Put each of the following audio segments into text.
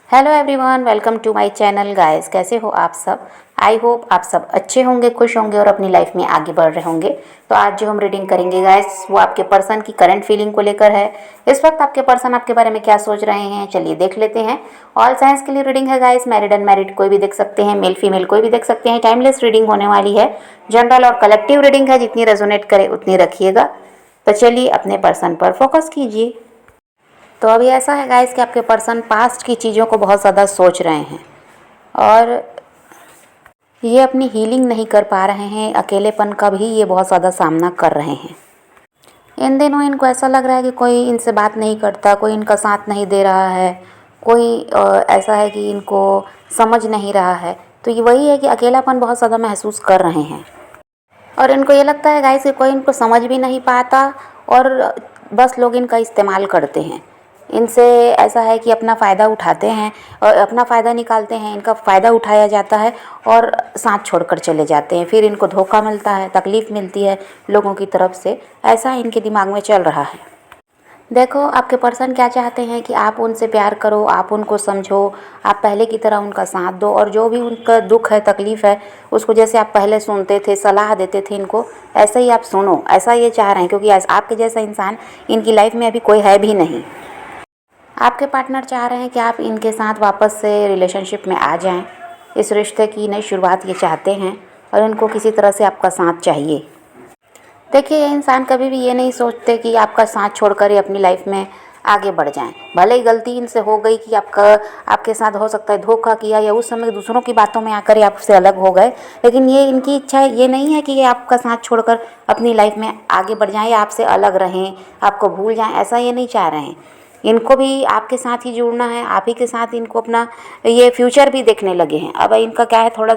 Hello everyone, welcome to my channel guys. कैसे हो आप सब? आई होप आप सब अच्छे होंगे, खुश होंगे और अपनी लाइफ में आगे बढ़ रहे होंगे। तो आज जो हम रीडिंग करेंगे गाइस, वो आपके पर्सन की करंट फीलिंग को लेकर है। इस वक्त आपके पर्सन आपके बारे में क्या सोच रहे हैं, चलिए देख लेते हैं। ऑल साइंस के लिए रीडिंग है गाइस, मैरिड अनमैरिड कोई भी देख सकते हैं, मेल फीमेल कोई भी देख सकते हैं। टाइमलेस रीडिंग होने वाली है, जनरल और कलेक्टिव रीडिंग है, जितनी रेजोनेट करे उतनी रखिएगा। तो चलिए अपने पर्सन पर फोकस कीजिए। तो अभी ऐसा है गाइस कि आपके पर्सन पास्ट की चीज़ों को बहुत ज़्यादा सोच रहे हैं और ये अपनी हीलिंग नहीं कर पा रहे हैं। अकेलेपन का भी ये बहुत ज़्यादा सामना कर रहे हैं। इन दिनों इनको ऐसा लग रहा है कि कोई इनसे बात नहीं करता, कोई इनका साथ नहीं दे रहा है, कोई ऐसा है कि इनको समझ नहीं रहा है। तो ये वही है कि अकेलापन बहुत ज़्यादा महसूस कर रहे हैं और इनको ये लगता है गाइस कि कोई इनको समझ भी नहीं पाता और बस लोग इनका इस्तेमाल करते हैं। इनसे ऐसा है कि अपना फ़ायदा उठाते हैं और अपना फ़ायदा निकालते हैं, इनका फ़ायदा उठाया जाता है और साथ छोड़कर चले जाते हैं। फिर इनको धोखा मिलता है, तकलीफ़ मिलती है लोगों की तरफ से। ऐसा इनके दिमाग में चल रहा है। देखो आपके पर्सन क्या चाहते हैं कि आप उनसे प्यार करो, आप उनको समझो, आप पहले की तरह उनका साथ दो और जो भी उनका दुख है, तकलीफ़ है, उसको जैसे आप पहले सुनते थे, सलाह देते थे इनको, ऐसे ही आप सुनो। ऐसा ये चाह रहे हैं क्योंकि आपके जैसा इंसान इनकी लाइफ में अभी कोई है भी नहीं। आपके पार्टनर चाह रहे हैं कि आप इनके साथ वापस से रिलेशनशिप में आ जाएं। इस रिश्ते की नई शुरुआत ये चाहते हैं और इनको किसी तरह से आपका साथ चाहिए। देखिए, ये इंसान कभी भी ये नहीं सोचते कि आपका साथ छोड़कर ये अपनी लाइफ में आगे बढ़ जाएं। भले ही गलती इनसे हो गई कि आपके साथ हो सकता है धोखा किया या उस समय दूसरों की बातों में आकर ये आपसे अलग हो गए, लेकिन ये इनकी इच्छा ये नहीं है कि ये आपका साथ छोड़कर अपनी लाइफ में आगे बढ़ जाएं या आपसे अलग रहें, आपको भूल जाएं। ऐसा ये नहीं चाह रहे हैं। इनको भी आपके साथ ही जुड़ना है, आप ही के साथ इनको अपना ये फ्यूचर भी देखने लगे हैं। अब इनका क्या है, थोड़ा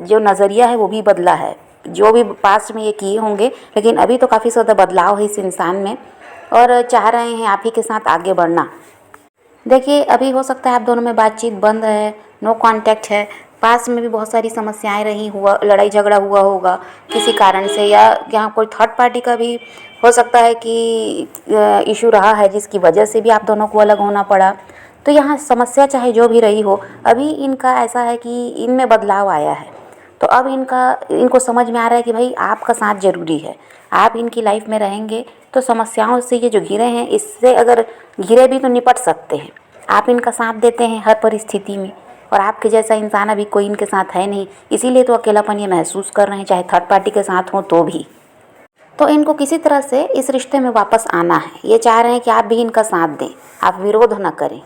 जो नज़रिया है वो भी बदला है। जो भी पास्ट में ये किए होंगे, लेकिन अभी तो काफ़ी ज़्यादा बदलाव है इस इंसान में और चाह रहे हैं आप ही के साथ आगे बढ़ना। देखिए, अभी हो सकता है आप दोनों में बातचीत बंद है, नो कांटेक्ट है। पास में भी बहुत सारी समस्याएं रही, हुआ लड़ाई झगड़ा हुआ होगा किसी कारण से, या यहाँ कोई थर्ड पार्टी का भी हो सकता है कि इशू रहा है जिसकी वजह से भी आप दोनों को अलग होना पड़ा। तो यहाँ समस्या चाहे जो भी रही हो, अभी इनका ऐसा है कि इनमें बदलाव आया है। तो अब इनको समझ में आ रहा है कि भाई आपका साथ ज़रूरी है। आप इनकी लाइफ में रहेंगे तो समस्याओं से ये जो घिरे हैं, इससे अगर घिरे भी तो निपट सकते हैं। आप इनका साथ देते हैं हर परिस्थिति में और आपके जैसा इंसान अभी कोई इनके साथ है नहीं, इसीलिए तो अकेलापन ये महसूस कर रहे हैं, चाहे थर्ड पार्टी के साथ हो तो भी। तो इनको किसी तरह से इस रिश्ते में वापस आना है। ये चाह रहे हैं कि आप भी इनका साथ दें, आप विरोध न करें,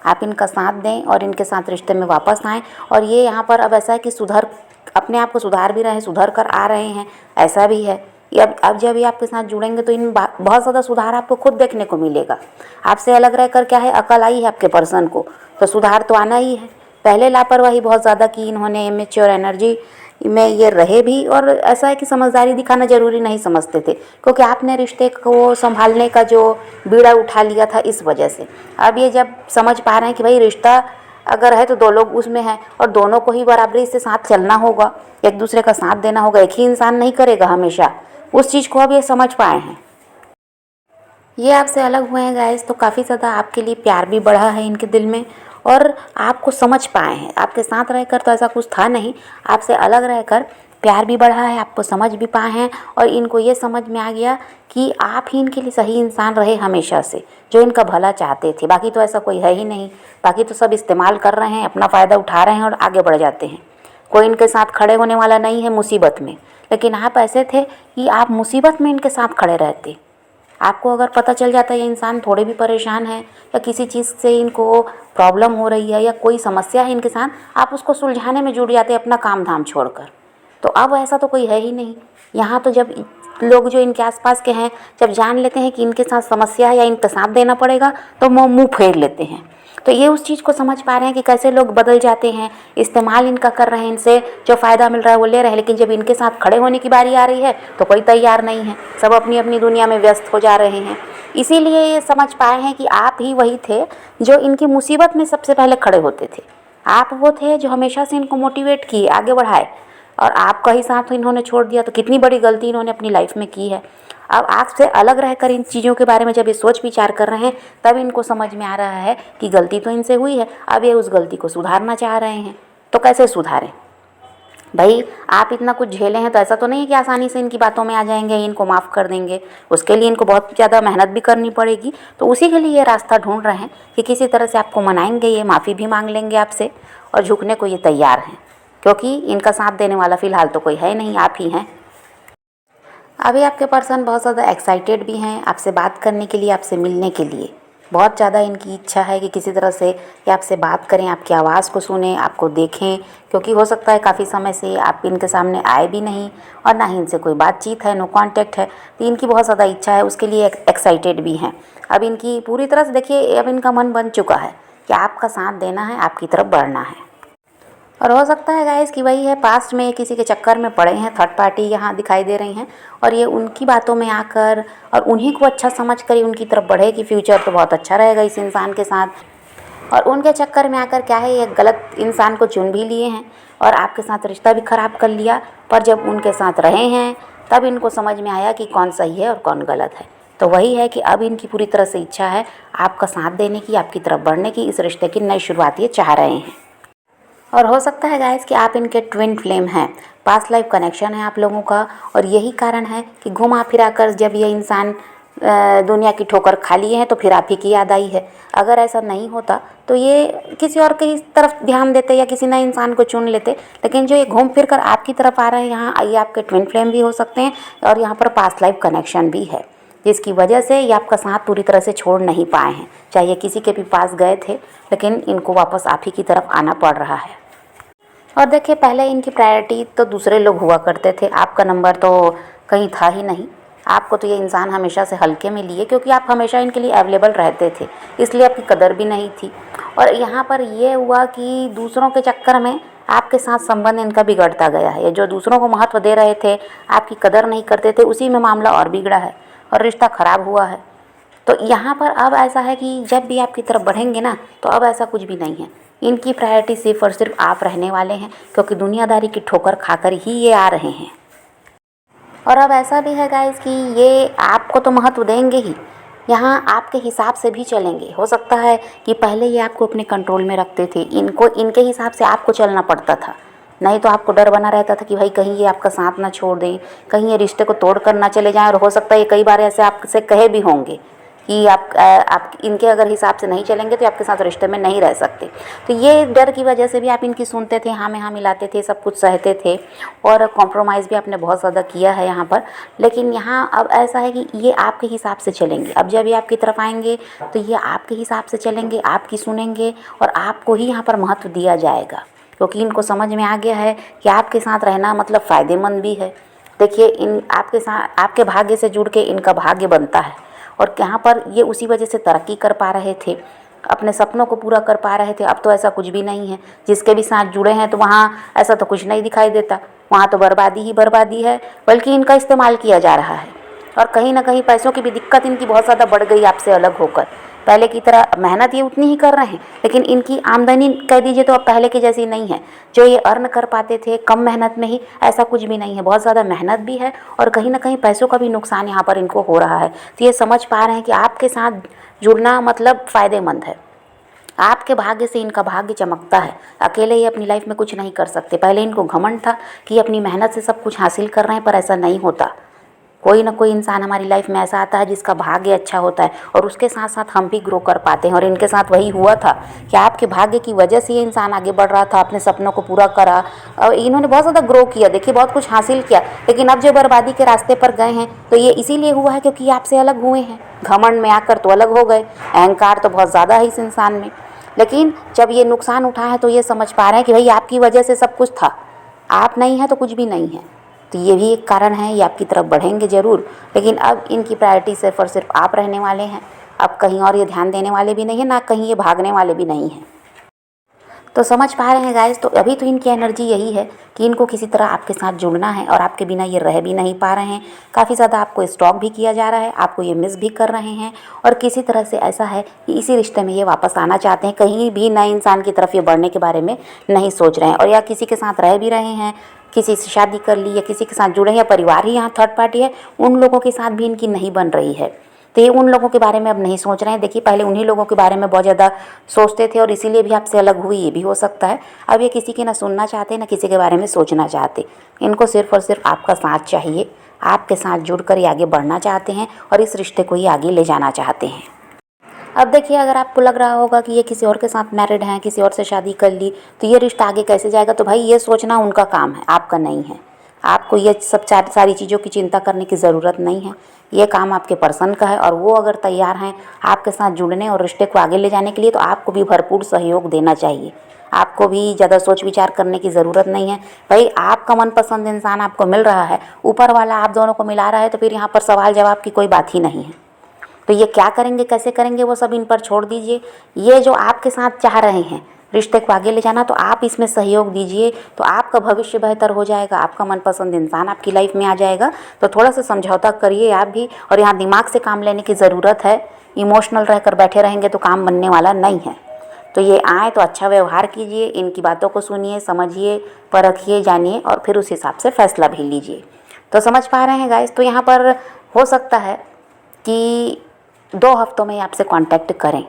आप इनका साथ दें और इनके साथ रिश्ते में वापस आएँ। और ये यहाँ पर अब ऐसा है कि अपने आप को सुधार भी रहे हैं, सुधर कर आ रहे हैं, ऐसा भी है। अब जब ये आपके साथ जुड़ेंगे तो बहुत ज़्यादा सुधार आपको खुद देखने को मिलेगा। आपसे अलग रहकर क्या है, अकल आई है आपके पर्सन को, तो सुधार तो आना ही है। पहले लापरवाही बहुत ज़्यादा की इन्होंने, इमेच्योर एनर्जी में ये रहे भी, और ऐसा है कि समझदारी दिखाना ज़रूरी नहीं समझते थे क्योंकि आपने रिश्ते को संभालने का जो बीड़ा उठा लिया था इस वजह से। अब ये जब समझ पा रहे हैं कि भाई रिश्ता अगर है तो दो लोग उसमें हैं और दोनों को ही बराबरी से साथ चलना होगा, एक दूसरे का साथ देना होगा। एक ही इंसान नहीं करेगा हमेशा, उस चीज़ को अब ये समझ पाए हैं। ये आपसे अलग हुए हैं गाइस, तो काफ़ी ज़्यादा आपके लिए प्यार भी बढ़ा है इनके दिल में और आपको समझ पाए हैं। आपके साथ रहकर तो ऐसा कुछ था नहीं, आपसे अलग रहकर प्यार भी बढ़ा है, आपको समझ भी पाए हैं और इनको ये समझ में आ गया कि आप ही इनके लिए सही इंसान रहे हमेशा से, जो इनका भला चाहते थे। बाकी तो ऐसा कोई है ही नहीं, बाकी तो सब इस्तेमाल कर रहे हैं, अपना फ़ायदा उठा रहे हैं और आगे बढ़ जाते हैं। कोई इनके साथ खड़े होने वाला नहीं है मुसीबत में, लेकिन आप ऐसे थे कि आप मुसीबत में इनके साथ खड़े रहते। आपको अगर पता चल जाता है ये इंसान थोड़े भी परेशान है या किसी चीज़ से इनको प्रॉब्लम हो रही है या कोई समस्या है इनके साथ, आप उसको सुलझाने में जुट जाते अपना काम धाम छोड़कर। तो अब ऐसा तो कोई है ही नहीं। यहाँ तो जब लोग जो इनके आसपास के हैं जब जान लेते हैं कि इनके साथ समस्या है या इनका साथ देना पड़ेगा, तो वो मुँह फेर लेते हैं। तो ये उस चीज़ को समझ पा रहे हैं कि कैसे लोग बदल जाते हैं, इस्तेमाल इनका कर रहे हैं, इनसे जो फ़ायदा मिल रहा है वो ले रहे हैं, लेकिन जब इनके साथ खड़े होने की बारी आ रही है तो कोई तैयार नहीं है, सब अपनी अपनी दुनिया में व्यस्त हो जा रहे हैं। इसीलिए ये समझ पाए हैं कि आप ही वही थे जो इनकी मुसीबत में सबसे पहले खड़े होते थे। आप वो थे जो हमेशा से इनको मोटिवेट किए, आगे बढ़ाए, और आपका ही साथ इन्होंने छोड़ दिया तो कितनी बड़ी गलती इन्होंने अपनी लाइफ में की है। अब आपसे अलग रहकर इन चीज़ों के बारे में जब ये सोच विचार कर रहे हैं, तब इनको समझ में आ रहा है कि गलती तो इनसे हुई है, अब ये उस गलती को सुधारना चाह रहे हैं। तो कैसे सुधारें भाई? आप इतना कुछ झेले हैं तो ऐसा तो नहीं है कि आसानी से इनकी बातों में आ जाएंगे, इनको माफ़ कर देंगे। उसके लिए इनको बहुत ज़्यादा मेहनत भी करनी पड़ेगी। तो उसी के लिए ये रास्ता ढूंढ रहे हैं कि किसी तरह से आपको मनाएंगे, ये माफ़ी भी मांग लेंगे आपसे और झुकने को ये तैयार हैं, क्योंकि इनका साथ देने वाला फ़िलहाल तो कोई है नहीं, आप ही हैं। अभी आपके पर्सन बहुत ज़्यादा एक्साइटेड भी हैं आपसे बात करने के लिए, आपसे मिलने के लिए। बहुत ज़्यादा इनकी इच्छा है कि किसी तरह से ये आपसे बात करें, आपकी आवाज़ को सुनें, आपको देखें, क्योंकि हो सकता है काफ़ी समय से आप इनके सामने आए भी नहीं और ना ही इनसे कोई बातचीत है, नो कांटेक्ट है। तो इनकी बहुत ज़्यादा इच्छा है, उसके लिए एक्साइटेड भी हैं। अब इनकी पूरी तरह से देखिए, अब इनका मन बन चुका है कि आपका साथ देना है, आपकी तरफ बढ़ना है। और हो सकता है गाइस कि वही है, पास्ट में किसी के चक्कर में पड़े हैं, थर्ड पार्टी यहाँ दिखाई दे रही हैं और ये उनकी बातों में आकर और उन्हीं को अच्छा समझ कर ही उनकी तरफ बढ़े कि फ्यूचर तो बहुत अच्छा रहेगा इस इंसान के साथ। और उनके चक्कर में आकर क्या है, ये गलत इंसान को चुन भी लिए हैं और आपके साथ रिश्ता भी ख़राब कर लिया। पर जब उनके साथ रहे हैं तब इनको समझ में आया कि कौन सही है और कौन गलत है। तो वही है कि अब इनकी पूरी तरह से इच्छा है आपका साथ देने की, आपकी तरफ बढ़ने की, इस रिश्ते की नई शुरुआत ये चाह रहे हैं। और हो सकता है गाइस कि आप इनके ट्विन फ्लेम हैं, पास्ट लाइफ कनेक्शन है आप लोगों का। और यही कारण है कि घुमा फिरा कर जब ये इंसान दुनिया की ठोकर खा लिए हैं तो फिर आप ही की याद आई है। अगर ऐसा नहीं होता तो ये किसी और की तरफ ध्यान देते या किसी नए इंसान को चुन लेते, लेकिन जो ये घूम फिर कर आपकी तरफ आ रहे हैं, यहाँ ये आपके ट्विन फ्लेम भी हो सकते हैं और यहाँ पर पास्ट लाइफ कनेक्शन भी है, जिसकी वजह से ये आपका साथ पूरी तरह से छोड़ नहीं पाए हैं। चाहे किसी के भी पास गए थे, लेकिन इनको वापस आप ही की तरफ आना पड़ रहा है। और देखिए, पहले इनकी प्रायोरिटी तो दूसरे लोग हुआ करते थे, आपका नंबर तो कहीं था ही नहीं। आपको तो ये इंसान हमेशा से हल्के में लिए, क्योंकि आप हमेशा इनके लिए अवेलेबल रहते थे, इसलिए आपकी कदर भी नहीं थी। और यहाँ पर ये हुआ कि दूसरों के चक्कर में आपके साथ संबंध इनका बिगड़ता गया है। ये जो दूसरों को महत्व दे रहे थे, आपकी कदर नहीं करते थे, उसी में मामला और बिगड़ा है और रिश्ता ख़राब हुआ है। तो यहाँ पर अब ऐसा है कि जब भी आपकी तरफ बढ़ेंगे ना, तो अब ऐसा कुछ भी नहीं है। इनकी प्रायोरिटी सिर्फ और सिर्फ आप रहने वाले हैं, क्योंकि दुनियादारी की ठोकर खाकर ही ये आ रहे हैं। और अब ऐसा भी है गाइस कि ये आपको तो महत्व देंगे ही, यहाँ आपके हिसाब से भी चलेंगे। हो सकता है कि पहले ये आपको अपने कंट्रोल में रखते थे, इनको इनके हिसाब से आपको चलना पड़ता था। नहीं तो आपको डर बना रहता था कि भाई कहीं ये आपका साथ ना छोड़ दें, कहीं ये रिश्ते को तोड़ कर ना चले जाएं। और हो सकता है ये कई बार ऐसे आपसे कहे भी होंगे कि आप इनके अगर हिसाब से नहीं चलेंगे तो आपके साथ रिश्ते में नहीं रह सकते। तो ये डर की वजह से भी आप इनकी सुनते थे, हाँ में हाँ मिलाते थे, सब कुछ सहते थे और कॉम्प्रोमाइज़ भी आपने बहुत ज़्यादा किया है यहाँ पर। लेकिन यहाँ अब ऐसा है कि ये आपके हिसाब से चलेंगे। अब जब ये आपकी तरफ आएंगे तो ये आपके हिसाब से चलेंगे, आपकी सुनेंगे और आपको ही यहाँ पर महत्व दिया जाएगा, क्योंकि इनको समझ में आ गया है कि आपके साथ रहना मतलब फ़ायदेमंद भी है। देखिए, इन आपके साथ आपके भाग्य से जुड़ के इनका भाग्य बनता है और यहाँ पर ये उसी वजह से तरक्की कर पा रहे थे, अपने सपनों को पूरा कर पा रहे थे। अब तो ऐसा कुछ भी नहीं है, जिसके भी साथ जुड़े हैं तो वहाँ ऐसा तो कुछ नहीं दिखाई देता, वहाँ तो बर्बादी ही बर्बादी है, बल्कि इनका इस्तेमाल किया जा रहा है। और कहीं ना कहीं पैसों की भी दिक्कत इनकी बहुत ज़्यादा बढ़ गई आपसे अलग होकर। पहले की तरह मेहनत ये उतनी ही कर रहे हैं, लेकिन इनकी आमदनी कह दीजिए तो अब पहले की जैसी नहीं है। जो ये अर्न कर पाते थे कम मेहनत में ही, ऐसा कुछ भी नहीं है। बहुत ज़्यादा मेहनत भी है और कहीं ना कहीं पैसों का भी नुकसान यहाँ पर इनको हो रहा है। तो ये समझ पा रहे हैं कि आपके साथ जुड़ना मतलब फ़ायदेमंद है। आपके भाग्य से इनका भाग्य चमकता है। अकेले ये अपनी लाइफ में कुछ नहीं कर सकते। पहले इनको घमंड था कि अपनी मेहनत से सब कुछ हासिल कर रहे हैं, पर ऐसा नहीं होता। कोई ना कोई इंसान हमारी लाइफ में ऐसा आता है जिसका भाग्य अच्छा होता है और उसके साथ साथ हम भी ग्रो कर पाते हैं। और इनके साथ वही हुआ था कि आपके भाग्य की वजह से ये इंसान आगे बढ़ रहा था, अपने सपनों को पूरा करा और इन्होंने बहुत ज़्यादा ग्रो किया। देखिए, बहुत कुछ हासिल किया, लेकिन अब जो बर्बादी के रास्ते पर गए हैं तो ये इसीलिए हुआ है क्योंकि आपसे अलग हुए हैं। घमंड में आकर तो अलग हो गए, अहंकार तो बहुत ज़्यादा है इस इंसान में। लेकिन जब ये नुकसान उठा है तो ये समझ पा रहे हैं कि भाई आपकी वजह से सब कुछ था, आप नहीं हैं तो कुछ भी नहीं है। तो ये भी एक कारण है, ये आपकी तरफ बढ़ेंगे ज़रूर, लेकिन अब इनकी प्रायोरिटी सिर्फ और सिर्फ आप रहने वाले हैं। अब कहीं और ये ध्यान देने वाले भी नहीं है, ना कहीं ये भागने वाले भी नहीं हैं। तो समझ पा रहे हैं गाइस। तो अभी तो इनकी एनर्जी यही है कि इनको किसी तरह आपके साथ जुड़ना है और आपके बिना ये रह भी नहीं पा रहे हैं। काफ़ी ज़्यादा आपको स्टॉक भी किया जा रहा है, आपको ये मिस भी कर रहे हैं और किसी तरह से ऐसा है कि इसी रिश्ते में ये वापस आना चाहते हैं। कहीं भी नए इंसान की तरफ ये बढ़ने के बारे में नहीं सोच रहे हैं और या किसी के साथ रह भी रहे हैं, किसी से शादी कर ली या किसी के साथ जुड़े हैं या परिवार ही यहाँ थर्ड पार्टी है, उन लोगों के साथ भी इनकी नहीं बन रही है। तो ये उन लोगों के बारे में अब नहीं सोच रहे हैं। देखिए पहले उन्हीं लोगों के बारे में बहुत ज़्यादा सोचते थे और इसीलिए भी आपसे अलग हुई, ये भी हो सकता है। अब ये किसी की ना सुनना चाहते ना किसी के बारे में सोचना चाहते। इनको सिर्फ और सिर्फ आपका साथ चाहिए, आपके साथ जुड़कर ये आगे बढ़ना चाहते हैं और इस रिश्ते को ये आगे ले जाना चाहते हैं। अब देखिए अगर आपको लग रहा होगा कि ये किसी और के साथ मैरिड हैं, किसी और से शादी कर ली, तो ये रिश्ता आगे कैसे जाएगा, तो भाई ये सोचना उनका काम है, आपका नहीं है। आपको ये सब सारी चीज़ों की चिंता करने की ज़रूरत नहीं है। ये काम आपके पर्सन का है और वो अगर तैयार हैं आपके साथ जुड़ने और रिश्ते को आगे ले जाने के लिए, तो आपको भी भरपूर सहयोग देना चाहिए। आपको भी ज़्यादा सोच विचार करने की ज़रूरत नहीं है। भाई आपका मनपसंद इंसान आपको मिल रहा है, ऊपर वाला आप दोनों को मिला रहा है, तो फिर यहाँ पर सवाल जवाब की कोई बात ही नहीं है। तो ये क्या करेंगे, कैसे करेंगे, वो सब इन पर छोड़ दीजिए। ये जो आपके साथ चाह रहे हैं रिश्ते को आगे ले जाना, तो आप इसमें सहयोग दीजिए, तो आपका भविष्य बेहतर हो जाएगा, आपका मनपसंद इंसान आपकी लाइफ में आ जाएगा। तो थोड़ा सा समझौता करिए आप भी, और यहाँ दिमाग से काम लेने की ज़रूरत है। इमोशनल रहकर बैठे रहेंगे तो काम बनने वाला नहीं है। तो ये आए तो अच्छा व्यवहार कीजिए, इनकी बातों को सुनिए, समझिए, परखिए, जानिए और फिर उस हिसाब से फैसला भी लीजिए। तो समझ पा रहे हैं गाइस। तो यहाँ पर हो सकता है कि 2 हफ्तों में आपसे कांटेक्ट करें।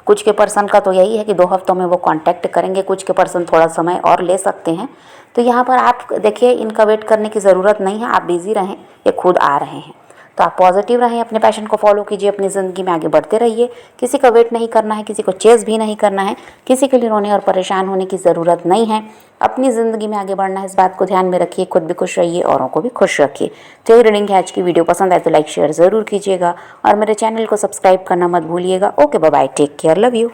कुछ के पर्सन का तो यही है कि 2 हफ्तों में वो कांटेक्ट करेंगे, कुछ के पर्सन थोड़ा समय और ले सकते हैं। तो यहाँ पर आप देखिए इनका वेट करने की ज़रूरत नहीं है, आप बिज़ी रहें, ये खुद आ रहे हैं। तो आप पॉजिटिव रहें, अपने पैशन को फॉलो कीजिए, अपनी ज़िंदगी में आगे बढ़ते रहिए। किसी का वेट नहीं करना है, किसी को चेस भी नहीं करना है, किसी के लिए रोने और परेशान होने की ज़रूरत नहीं है। अपनी ज़िंदगी में आगे बढ़ना है, इस बात को ध्यान में रखिए। खुद भी खुश रहिए, औरों को भी खुश रखिए। तो ये रीडिंग है आज की। वीडियो पसंद आए तो लाइक शेयर ज़रूर कीजिएगा और मेरे चैनल को सब्सक्राइब करना मत भूलिएगा। Okay bye bye, take care, love you.